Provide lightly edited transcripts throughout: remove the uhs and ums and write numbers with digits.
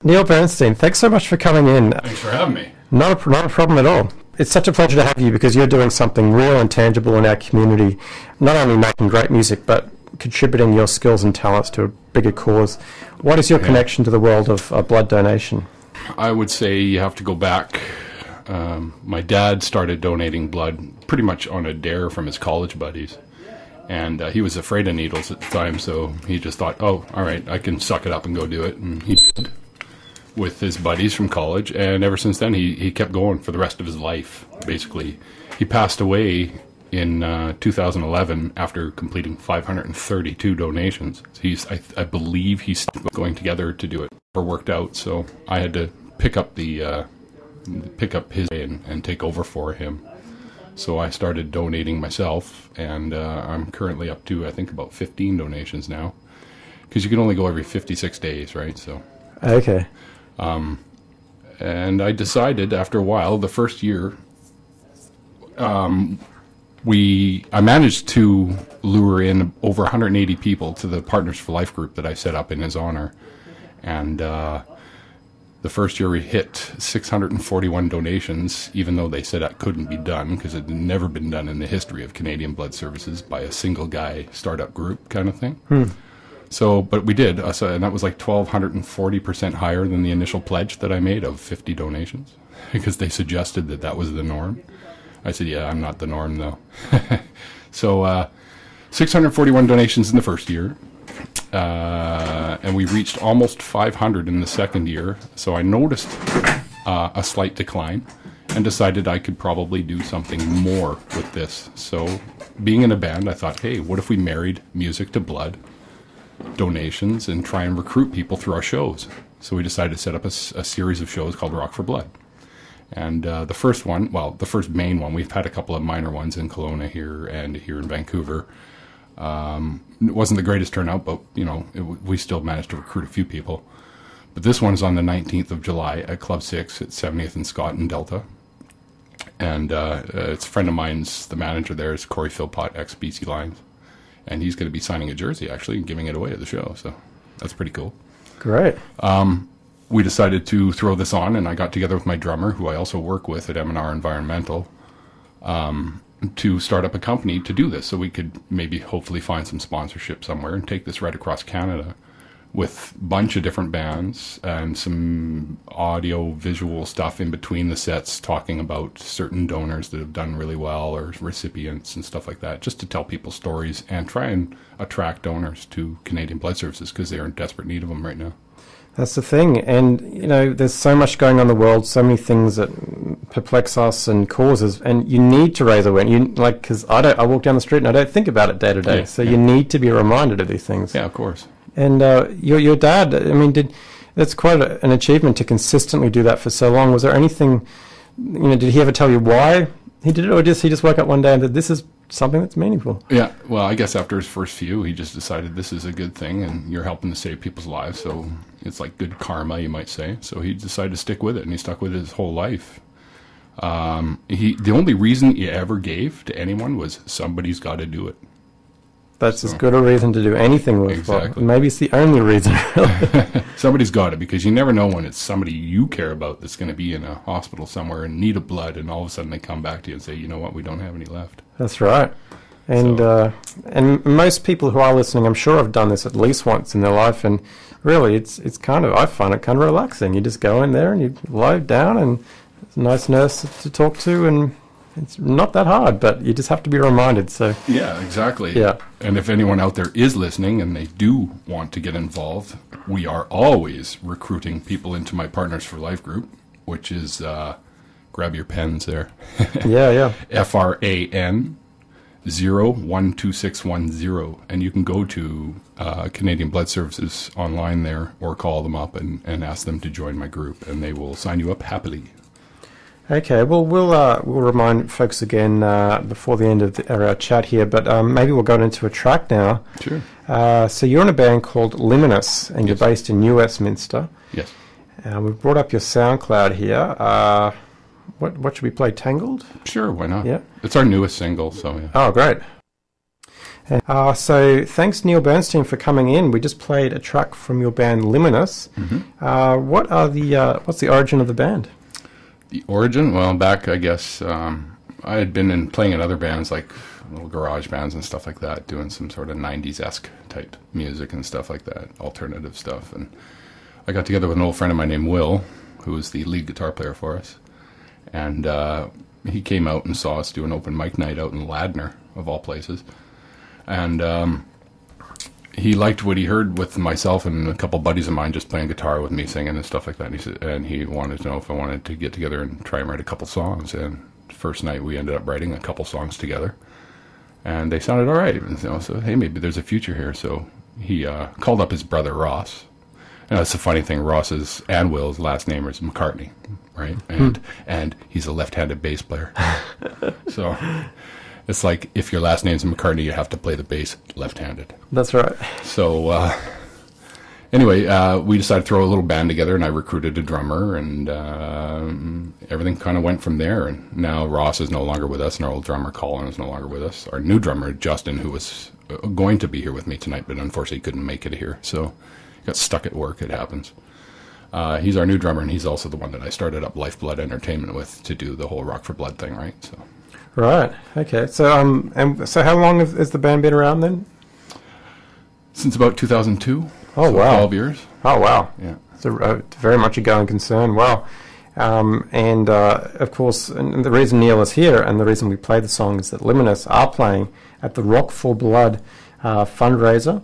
Neil Bernstein, thanks so much for coming in. Thanks for having me. Not a problem at all. It's such a pleasure to have you because you're doing something real and tangible in our community, not only making great music, but contributing your skills and talents to a bigger cause. What is your connection to the world of blood donation? I would say you have to go back. My dad started donating blood pretty much on a dare from his college buddies. And he was afraid of needles at the time, so he just thought, oh, all right, I can suck it up and go do it. And he did with his buddies from college. And ever since then, he kept going for the rest of his life, basically. He passed away in 2011 after completing 532 donations. I believe he's going together to do it or worked out, so I had to pick up his and take over for him. So I started donating myself, and I'm currently up to, I think, about 15 donations now. Because you can only go every 56 days, right? So. Okay. And I decided after a while, the first year, I managed to lure in over 180 people to the Partners for Life group that I set up in his honor. And the first year we hit 641 donations, even though they said that couldn't be done because it had never been done in the history of Canadian Blood Services by a single guy startup group kind of thing. So, but we did, and that was like 1,240% higher than the initial pledge that I made of 50 donations because they suggested that was the norm. I said, yeah, I'm not the norm though. So 641 donations in the first year. And we reached almost 500 in the second year. So I noticed a slight decline and decided I could probably do something more with this. So being in a band, I thought, hey, what if we married music to blood donations and try and recruit people through our shows? So we decided to set up a series of shows called Rock for Blood. And the first one, well, the first main one, we've had a couple of minor ones in Kelowna here and here in Vancouver. It wasn't the greatest turnout, but, you know, we still managed to recruit a few people. But this one is on the 19th of July at Club 6 at 70th and Scott in Delta. And it's a friend of mine's, the manager there is Corey Philpott, ex-BC Lions. And he's going to be signing a jersey, actually, and giving it away at the show. So that's pretty cool. Great. We decided to throw this on, and I got together with my drummer, who I also work with at M&R Environmental, to start up a company to do this, so we could maybe hopefully find some sponsorship somewhere and take this right across Canada with a bunch of different bands and some audio visual stuff in between the sets talking about certain donors that have done really well or recipients and stuff like that, just to tell people stories and try and attract donors to Canadian Blood Services because they are in desperate need of them right now. That's the thing. And, you know, there's so much going on in the world, so many things that perplex us and causes, and you need to raise awareness. Because I walk down the street and I don't think about it day to day. So you need to be reminded of these things. Yeah, of course. And your dad, I mean, that's quite an achievement to consistently do that for so long. Was there anything, you know, did he ever tell you why he did it, or he just woke up one day and said, this is something that's meaningful? Yeah, well, I guess after his first few, he just decided this is a good thing, and you're helping to save people's lives, so it's like good karma, you might say. So he decided to stick with it, and he stuck with it his whole life. The only reason he ever gave to anyone was somebody's got to do it. That's as good a reason to do anything with. Exactly. Maybe it's the only reason, really. Somebody's got it, because you never know when it's somebody you care about that's going to be in a hospital somewhere in need of blood, and all of a sudden they come back to you and say, you know what, we don't have any left. That's right. And and most people who are listening, I'm sure, have done this at least once in their life, and really it's kind of, I find it kind of relaxing. You just go in there and you lie down, and it's a nice nurse to talk to, and it's not that hard, but you just have to be reminded. So yeah, exactly. Yeah. And if anyone out there is listening and they do want to get involved, we are always recruiting people into my Partners for Life group, which is grab your pens there. Yeah. FRAN 012610, and you can go to Canadian Blood Services online there, or call them up and ask them to join my group, and they will sign you up happily. Okay, well, we'll remind folks again before the end of our chat here, but maybe we'll go into a track now. Sure. So you're in a band called Liminis, and Yes. you're based in New Westminster. Yes. We've brought up your SoundCloud here. What should we play? Tangled? Sure, why not? Yeah. It's our newest single, so yeah. Oh, great. So thanks, Neil Bernstein, for coming in. We just played a track from your band Liminis. What's the origin of the band? The origin? Well, back, I guess, I had been playing in other bands, like little garage bands and stuff like that, doing some sort of 90s-esque type music and stuff like that, alternative stuff. And I got together with an old friend of mine named Will, who was the lead guitar player for us. And he came out and saw us do an open mic night out in Ladner, of all places. And he liked what he heard with myself and a couple buddies of mine just playing guitar with me, singing and stuff like that. And he wanted to know if I wanted to get together and try and write a couple songs. And first night we ended up writing a couple songs together. And they sounded all right. And, so, hey, maybe there's a future here. So he called up his brother, Ross. And that's the funny thing. Ross's and Will's last name is McCartney, right? And he's a left-handed bass player. So it's like if your last name's McCartney, you have to play the bass left-handed. That's right. So anyway, we decided to throw a little band together, and I recruited a drummer, and everything kind of went from there. And now Ross is no longer with us, and our old drummer Colin is no longer with us. Our new drummer Justin, who was going to be here with me tonight, but unfortunately couldn't make it here, so he got stuck at work. It happens. He's our new drummer, and he's also the one that I started up Lifeblood Entertainment with to do the whole Rock for Blood thing, right? So. Right. Okay. So and so how long has the band been around then? Since about 2002. Oh, so wow. 12 years. Oh, wow. Yeah. So very much a going concern. Wow. And of course, and the reason Neil is here and the reason we play the song is that Liminis are playing at the Rock for Blood fundraiser,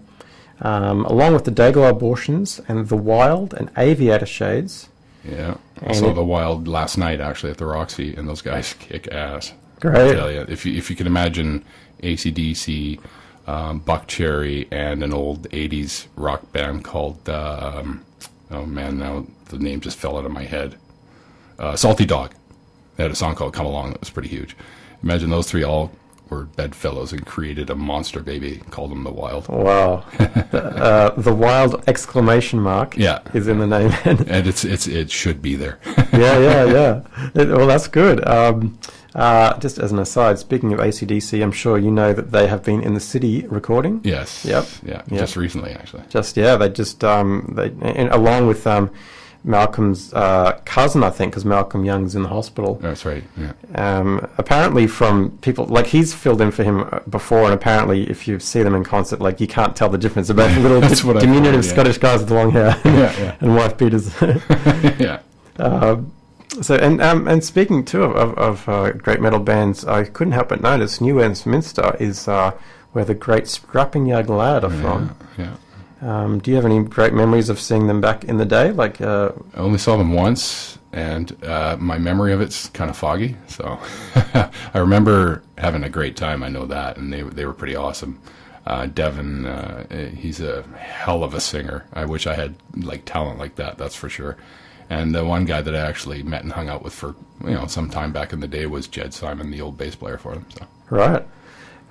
along with the Dayglow Abortions and the Wild and Aviator Shades. Yeah. I saw the Wild last night, actually, at the Roxy, and those guys kick ass. Great. I tell you, if you can imagine AC/DC, Buck Cherry, and an old 80s rock band called, oh man, now the name just fell out of my head. Salty Dog. They had a song called Come Along that was pretty huge. Imagine those three all were bedfellows and created a monster baby, called them the Wild. Wow. The Wild exclamation mark is in the name. And it should be there. Yeah. Well, that's good. Just as an aside, speaking of AC/DC, I'm sure you know that they have been in the city recording. Yes. Yep. Yeah. Just recently, actually. Along with Malcolm's cousin, I think, because Malcolm Young's in the hospital. That's right. Yeah. Apparently, from people like he's filled in for him before, and apparently, if you see them in concert, like you can't tell the difference about the little diminutive Scottish guys with long hair and wife beaters. Yeah. So and speaking too of great metal bands, I couldn't help but notice New Westminster is where the great Strapping Young Lad are from. Yeah. Do you have any great memories of seeing them back in the day? Like I only saw them once, and my memory of it's kind of foggy. So I remember having a great time. I know that, and they were pretty awesome. Devin, he's a hell of a singer. I wish I had like talent like that. That's for sure. And the one guy that I actually met and hung out with for some time back in the day was Jed Simon, the old bass player for them. So. Right.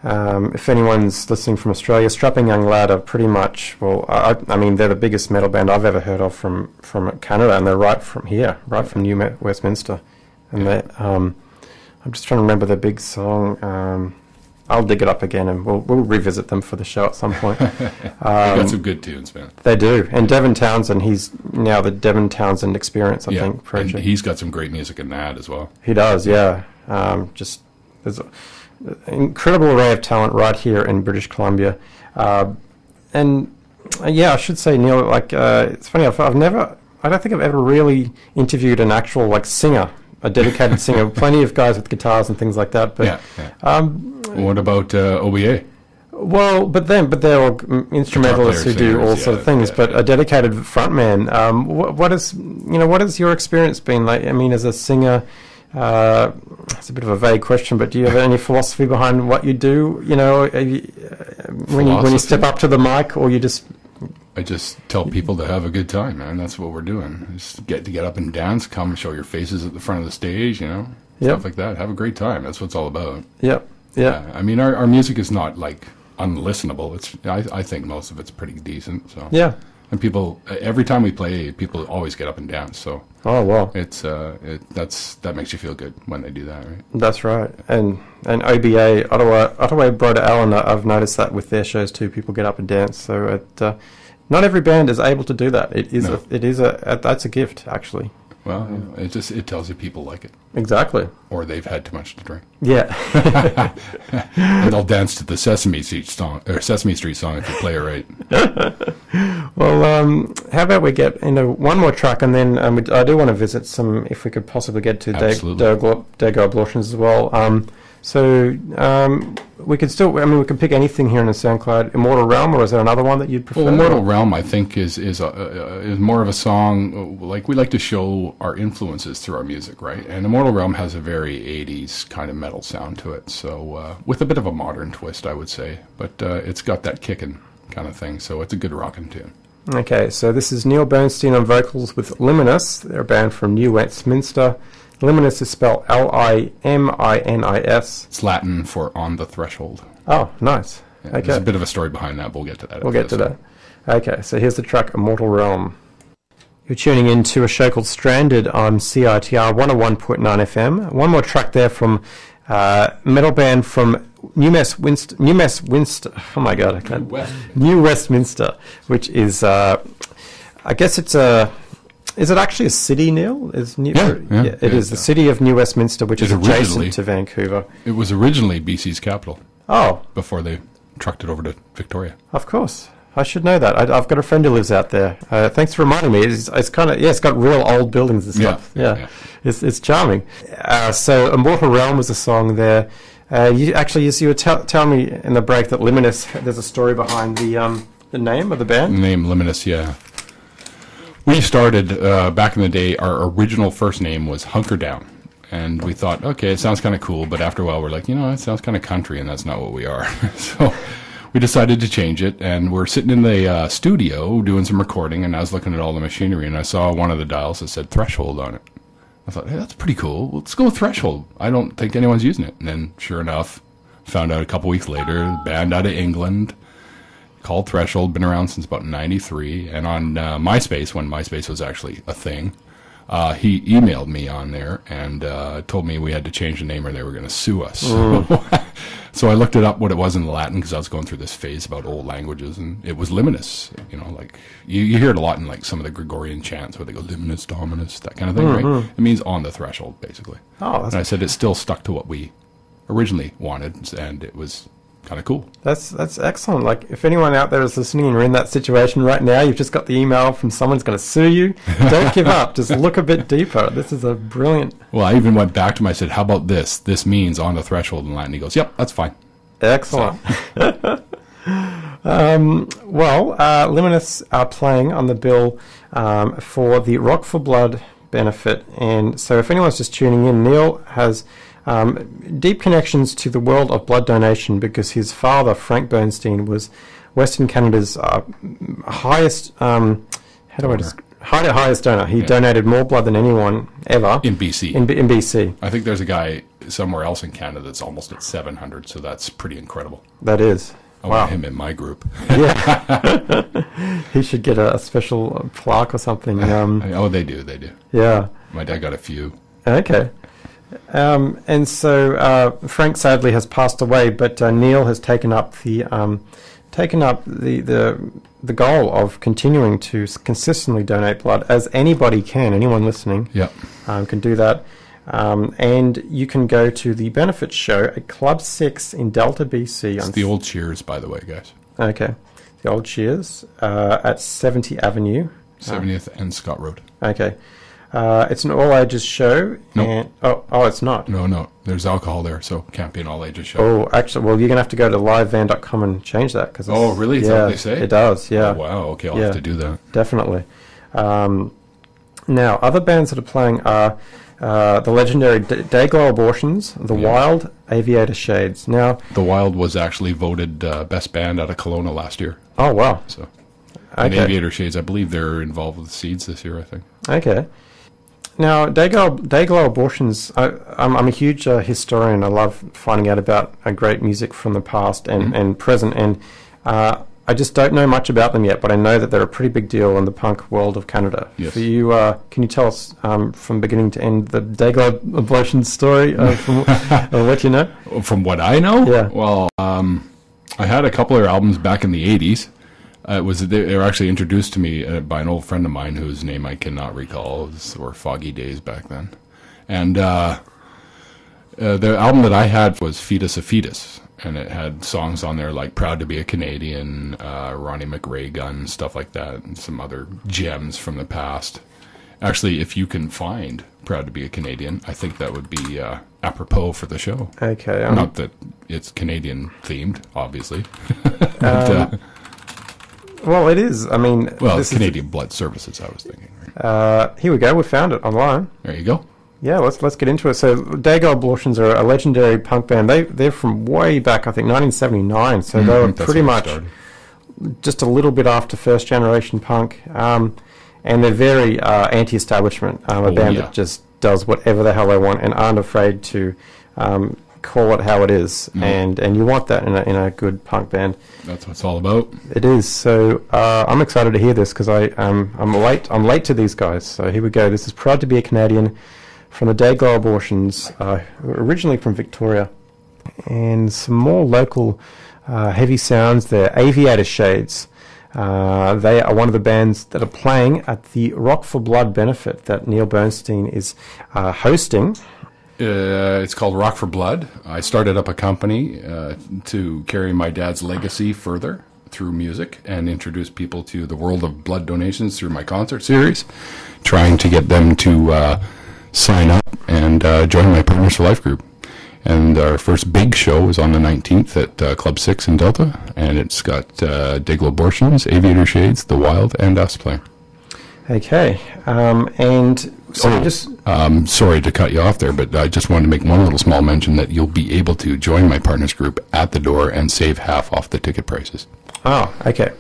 If anyone's listening from Australia, Strapping Young Lad are pretty much, well, I mean, they're the biggest metal band I've ever heard of from Canada, and they're right from here, right from New Westminster. And I'm just trying to remember their big song. I'll dig it up again, and we'll revisit them for the show at some point. They got some good tunes, man. They do. And Devin Townsend, he's now the Devin Townsend Experience, I think, project. And he's got some great music in that as well. He does, yeah. Just there's an incredible array of talent right here in British Columbia. I should say, Neil, like it's funny, I don't think I've ever really interviewed an actual like singer, a dedicated singer. Plenty of guys with guitars and things like that, but what about OBA? Well, but they're all instrumentalists who do all sort of things. But a dedicated frontman. What has your experience been like? I mean, as a singer, it's a bit of a vague question, but do you have any philosophy behind what you do? When you step up to the mic, or you just? I just tell people to have a good time, man. That's what we're doing. Just get up and dance. Come show your faces at the front of the stage. Stuff like that. Have a great time. That's what it's all about. Yep. Yeah. I mean, our music is not like unlistenable. I think most of it's pretty decent. So yeah. And people, every time we play, people always get up and dance. So Oh, well. that makes you feel good when they do that, right? That's right. And OBA, Ottawa Broder Allen, I've noticed that with their shows too. People get up and dance. So not every band is able to do that. That's a gift, actually. Well, it tells you people like it. Exactly. Or they've had too much to drink. Yeah. And they'll dance to the Sesame Street song if you play it right. Well, how about we get into one more track, and then I do want to visit some, if we could possibly get to Dago Abortions as well. We could still, we can pick anything here in the SoundCloud. Immortal Realm, or is there another one that you'd prefer? Well, Immortal Realm, I think, is more of a song, like we like to show our influences through our music, right? And Immortal Realm has a very 80s kind of metal sound to it, so with a bit of a modern twist, I would say. But it's got that kicking kind of thing, so it's a good rockin' tune. Okay, so this is Neil Bernstein on vocals with Liminis. They're a band from New Westminster. Liminis is spelled Liminis. It's Latin for on the threshold. Oh, nice. Yeah, Okay. There's a bit of a story behind that, but we'll get to that. We'll get to that. Okay, so here's the track Immortal Realm. You're tuning in to a show called Stranded on CiTR 101.9 FM. One more track there from metal band from New Westminster. Oh my God, I can't. New Westminster, which is, I guess it's a. Is it actually a city, Neil? It is. The city of New Westminster, which is adjacent to Vancouver. It was originally BC's capital. Oh. Before they trucked it over to Victoria. Of course. I should know that. I've got a friend who lives out there. Thanks for reminding me. It's kind of, it's got real old buildings and stuff. Yeah. It's charming. So Immortal Realm was a song there. You were telling me in the break that Liminis, there's a story behind the name of the band? The name Liminis, yeah. We started, back in the day, our original first name was Hunker Down. And we thought, okay, it sounds kind of cool, but after a while we're like, it sounds kind of country, and that's not what we are. So we decided to change it, and we're sitting in the studio doing some recording, and I was looking at all the machinery, and I saw one of the dials that said Threshold on it. I thought, hey, that's pretty cool. Let's go with Threshold. I don't think anyone's using it. And then, sure enough, found out a couple weeks later, a band out of England called Threshold, been around since about 93, and on MySpace, when MySpace was actually a thing, he emailed me on there and told me we had to change the name or they were going to sue us. So I looked it up what it was in Latin, because I was going through this phase about old languages, and it was Liminis. Like you hear it a lot in like some of the Gregorian chants where they go Liminis Dominus, that kind of thing, right? It means on the threshold, basically. And I said it still stuck to what we originally wanted, and it was kind of cool. That's excellent. Like, if anyone out there is listening and you're in that situation right now, you've just got the email from someone's going to sue you, don't give up. Just look a bit deeper. This is a brilliant... Well, I even went back to him. I said, how about this? This means on the threshold in Latin. He goes, yep, that's fine. Excellent. So. Liminis are playing on the bill for the Rock for Blood benefit. And so if anyone's just tuning in, Neil has... deep connections to the world of blood donation, because his father, Frank Bernstein, was Western Canada's highest highest donor. He donated more blood than anyone ever in BC. In BC, I think there's a guy somewhere else in Canada that's almost at 700. So that's pretty incredible. That is. I want him in my group. Yeah, he should get a special plaque or something. They do. Yeah, my dad got a few. Okay. And so Frank sadly has passed away, but Neil has taken up the goal of continuing to consistently donate blood, as anybody can. Anyone listening, can do that. And you can go to the benefit show at Club 6 in Delta, BC. It's the old Cheers, by the way, guys. Okay, the old Cheers at 70 Avenue, 70th and Scott Road. Okay. It's an all-ages show. No. And, it's not. No. There's alcohol there, so it can't be an all-ages show. Oh, actually, well, you're going to have to go to livevan.com and change that. Oh, really? Is that what they say? It does, yeah. Oh, wow. Okay, I'll have to do that. Definitely. Now, other bands that are playing are the legendary Dayglow Abortions, The Wild, Aviator Shades. Now, The Wild was actually voted best band out of Kelowna last year. Oh, wow. So, and Aviator Shades, I believe they're involved with Seeds this year, I think. Okay. Now, Dayglow Abortions, I'm a huge historian. I love finding out about great music from the past and present. And I just don't know much about them yet, but I know that they're a pretty big deal in the punk world of Canada. Yes. For you, can you tell us from beginning to end the Dayglow Abortion story from what you know? From what I know? Yeah. Well, I had a couple of their albums back in the 80s. They were actually introduced to me by an old friend of mine whose name I cannot recall. These were foggy days back then. And the album that I had was Fetus a Fetus. And it had songs on there like Proud to be a Canadian, Ronnie McRae Gun, stuff like that, and some other gems from the past. Actually, if you can find Proud to be a Canadian, I think that would be apropos for the show. Okay. Not that it's Canadian themed, obviously. But, well, it is. I mean... Well, it's Canadian Blood Services, I was thinking. Here we go. We found it online. There you go. Yeah, let's get into it. So, Dayglow Abortions are a legendary punk band. They're from way back, I think, 1979. So they were pretty much just a little bit after first generation punk, and they're very anti-establishment. A band that just does whatever the hell they want and aren't afraid to call it how it is. And you want that in a good punk band. That's what it's all about. It is. So I'm excited to hear this because I'm late to these guys. So here we go. This is Proud to be a Canadian, from the Dayglow Abortions, originally from Victoria. And some more local heavy sounds there. Aviator Shades. They are one of the bands that are playing at the Rock for Blood benefit that Neil Bernstein is hosting. It's called Rock for Blood. I started up a company to carry my dad's legacy further through music and introduce people to the world of blood donations through my concert series, trying to get them to sign up and join my Partners for Life group. And our first big show is on the 19th at Club 6 in Delta, and it's got Dayglow Abortions, Aviator Shades, The Wild, and us playing. Okay, and so sorry to cut you off there, but I just wanted to make one little small mention that you'll be able to join my Partners group at the door and save half off the ticket prices. Oh, okay.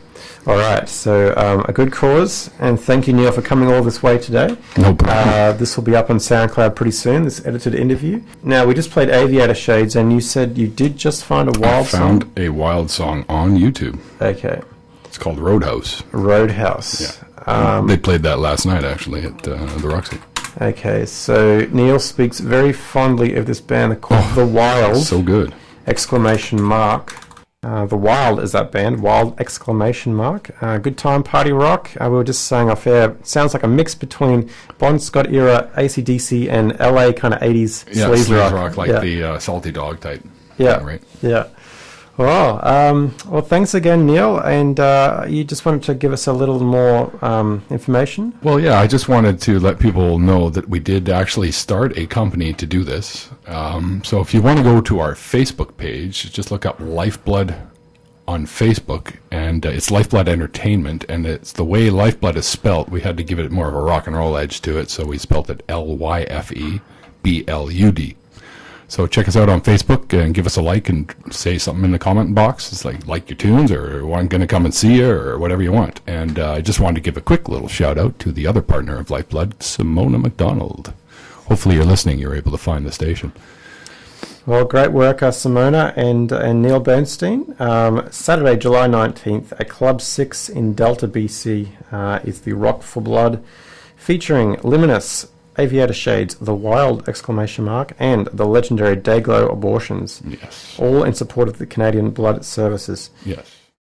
All right, so a good cause, and thank you, Neil, for coming all this way today. No problem. This will be up on SoundCloud pretty soon, this edited interview. Now, we just played Aviator Shades, and you said you did just find a wild song? I found a wild song on YouTube. Okay. It's called Roadhouse. Roadhouse. Yeah. They played that last night, actually, at the Roxy. Okay, so Neil speaks very fondly of this band called The Wild. So good. Exclamation mark. The Wild is that band, Wild exclamation mark. Good time, party rock. We were just saying off air, it sounds like a mix between Bon Scott era AC/DC and LA kind of 80s sleaze rock. Like the Salty Dog type. Yeah, thing, right? Yeah. Well, thanks again, Neil. And you just wanted to give us a little more information? Well, yeah, I just wanted to let people know that we did actually start a company to do this. So if you want to go to our Facebook page, just look up Lifeblood on Facebook, and it's Lifeblood Entertainment, and it's the way Lifeblood is spelt. We had to give it more of a rock and roll edge to it, so we spelt it LYFEBLUD. So check us out on Facebook and give us a like and say something in the comment box. It's like your tunes, or I'm going to come and see you, or whatever you want. And I just wanted to give a quick little shout out to the other partner of Lifeblood, Simona McDonald. Hopefully you're listening. You're able to find the station. Well, great work, Simona and Neil Bernstein. Saturday, July 19th at Club 6 in Delta, BC is the Rock for Blood, featuring Liminis, Aviator Shades, The Wild exclamation mark, and the legendary Dayglow Abortions. Yes. All in support of the Canadian Blood Services. Yes.